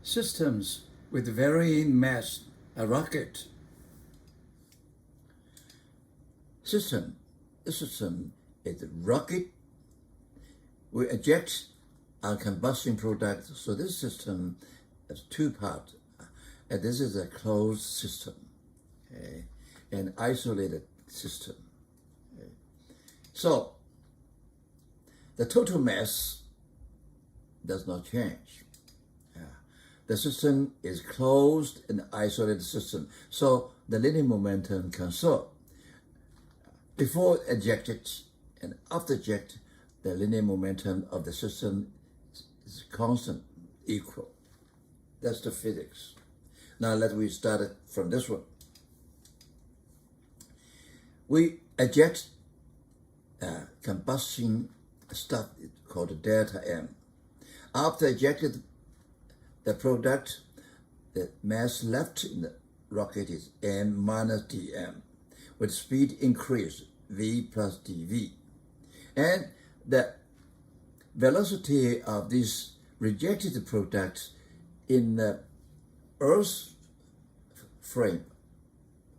systems with varying mass, a rocket. The system is a rocket. We eject our combustion product. So this system has two parts. And this is a closed system, okay? An isolated system. Okay? So the total mass does not change. The system is closed and isolated system. So the linear momentum conserved. Before ejected and after eject, the linear momentum of the system is constant, equal. That's the physics. Now we start it from this one. We eject combustion stuff called delta M. After ejected the product, the mass left in the rocket is m minus dm, with speed increase v plus dv. And the velocity of this rejected product in the Earth's frame,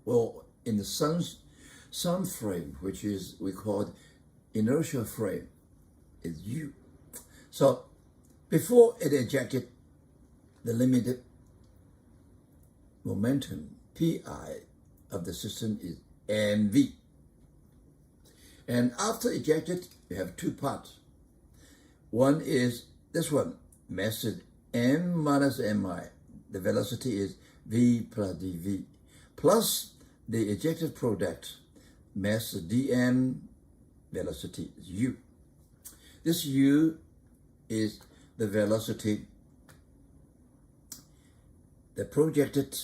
well, in the sun frame, which is we call inertial frame, is u. So before it ejected, the limited momentum pi of the system is mv. And after ejected, we have two parts. One is this one, mass is m minus mi. The velocity is v plus dv, plus the ejected product, mass dm, velocity is u. This u is the velocity, the projected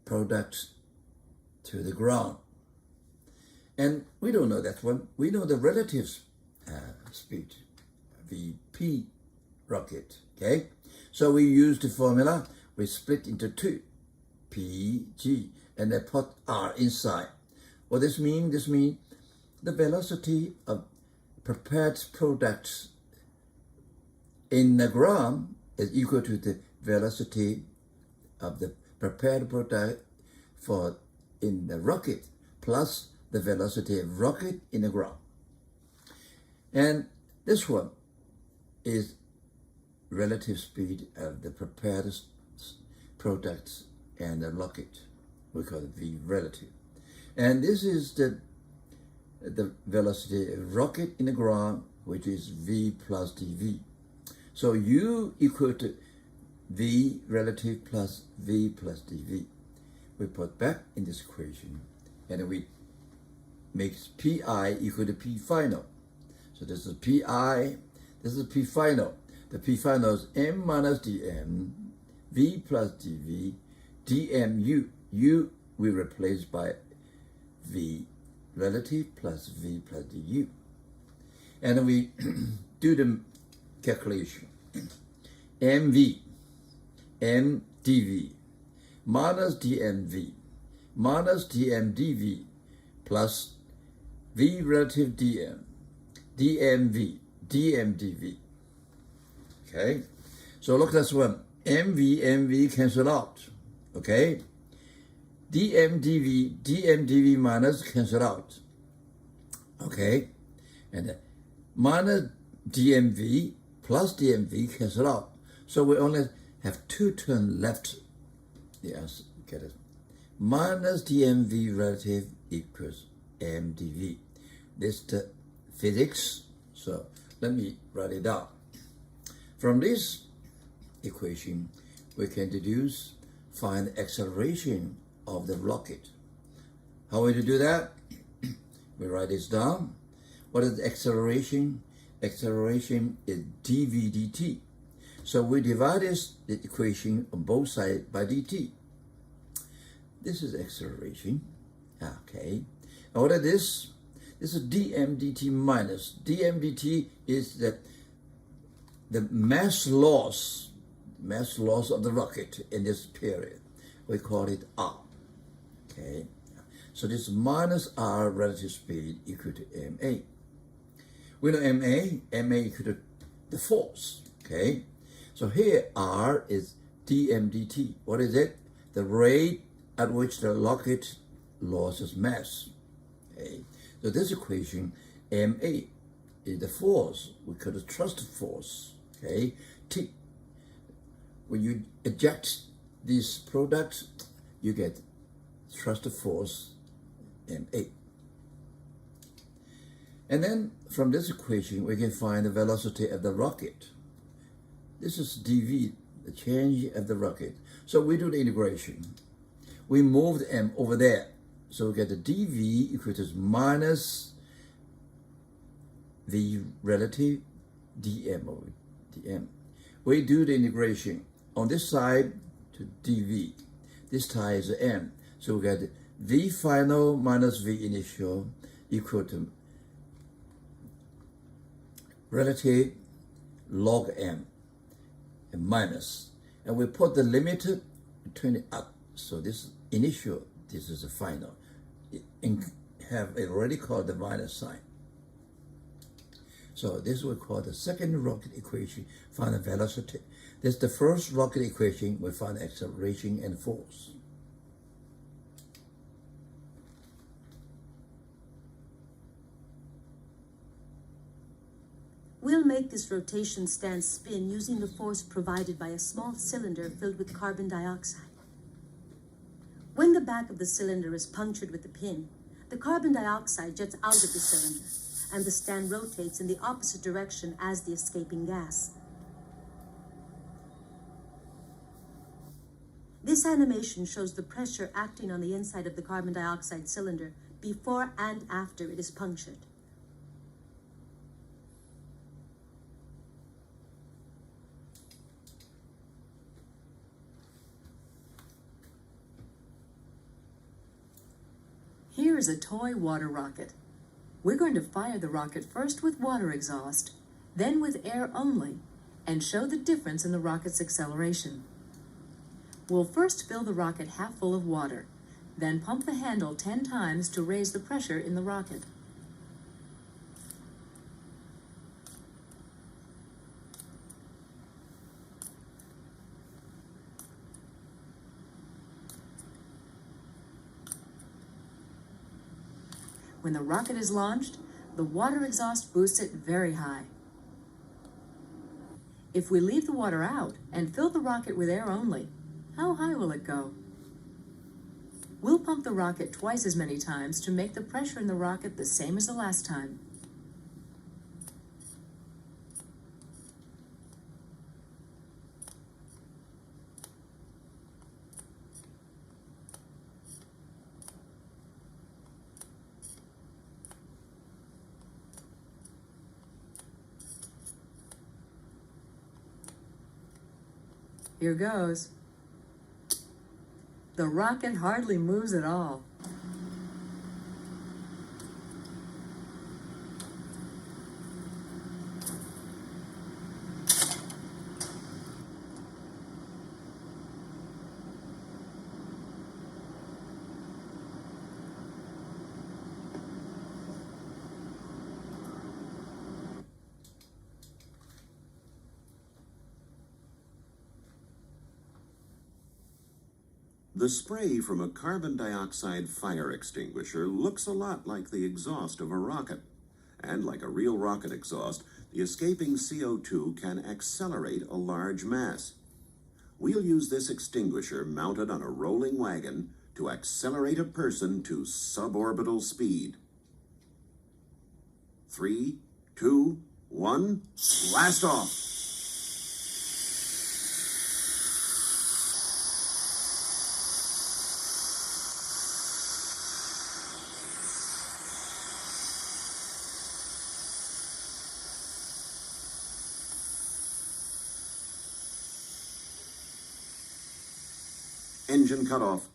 product to the ground. And we don't know that one. We know the relative speed, Vp rocket, okay? So we use the formula, we split into two, Pg, and then put R inside. What this means? This means the velocity of prepared products in the ground is equal to the velocity of the prepared product in the rocket plus the velocity of rocket in the ground. And this one is relative speed of the prepared products and the rocket. We call it V relative. And this is the velocity of rocket in the ground, which is V plus dV. So U equal to V relative plus V plus dV. We put back in this equation and we make Pi equal to P final. So this is Pi, this is P final. The P final is M minus dm, V plus dV, dmu. U we replace by V relative plus V plus du. And we do the calculation. mv, mdv, minus dmv, minus dmdv, plus V relative dm, dmv, dmdv. Okay, so look at this one. mv cancel out. Okay, dmdv minus cancel out. Okay, and minus dmv plus dmv cancel out. So we only have two terms left. Yes, get it. Minus dmv relative equals mdv. This is the physics. So let me write it down. From this equation, we can find the acceleration of the rocket. How will you do that? We write this down. What is the acceleration? Acceleration is dv dt. So we divide the equation on both sides by dt. This is acceleration. Okay. And what is this? This is dm dt minus. Dm dt is the mass loss of the rocket in this period. We call it R. Okay. So this minus R relative speed equal to ma. We know ma equal to the force. Okay. So here R is dm dt. What is it? The rate at which the rocket loses mass. Okay. So this equation, ma, is the force. We call it thrust force. Okay. T. When you eject these products, you get thrust force, ma. And then from this equation, we can find the velocity of the rocket. This is dv, the change of the rocket. So we do the integration. We move the m over there. So we get the dv equal to minus v relative dm over dm. We do the integration on this side to dv. This side is m. So we get v final minus v initial equal to relative log m and minus. And we put the limit, turn it up. So this initial, this is the final. Have already called the minus sign. So this we call the second rocket equation, find the velocity. This is the first rocket equation, we find acceleration and force. We'll make this rotation stand spin using the force provided by a small cylinder filled with carbon dioxide. When the back of the cylinder is punctured with a pin, the carbon dioxide jets out of the cylinder, and the stand rotates in the opposite direction as the escaping gas. This animation shows the pressure acting on the inside of the carbon dioxide cylinder before and after it is punctured. Here is a toy water rocket. We're going to fire the rocket first with water exhaust, then with air only, and show the difference in the rocket's acceleration. We'll first fill the rocket half full of water, then pump the handle 10 times to raise the pressure in the rocket. When the rocket is launched, the water exhaust boosts it very high. If we leave the water out and fill the rocket with air only, how high will it go? We'll pump the rocket twice as many times to make the pressure in the rocket the same as the last time. Here goes. The rocket hardly moves at all. The spray from a carbon dioxide fire extinguisher looks a lot like the exhaust of a rocket. And like a real rocket exhaust, the escaping CO2 can accelerate a large mass. We'll use this extinguisher mounted on a rolling wagon to accelerate a person to suborbital speed. 3, 2, 1, blast off! Engine cut off.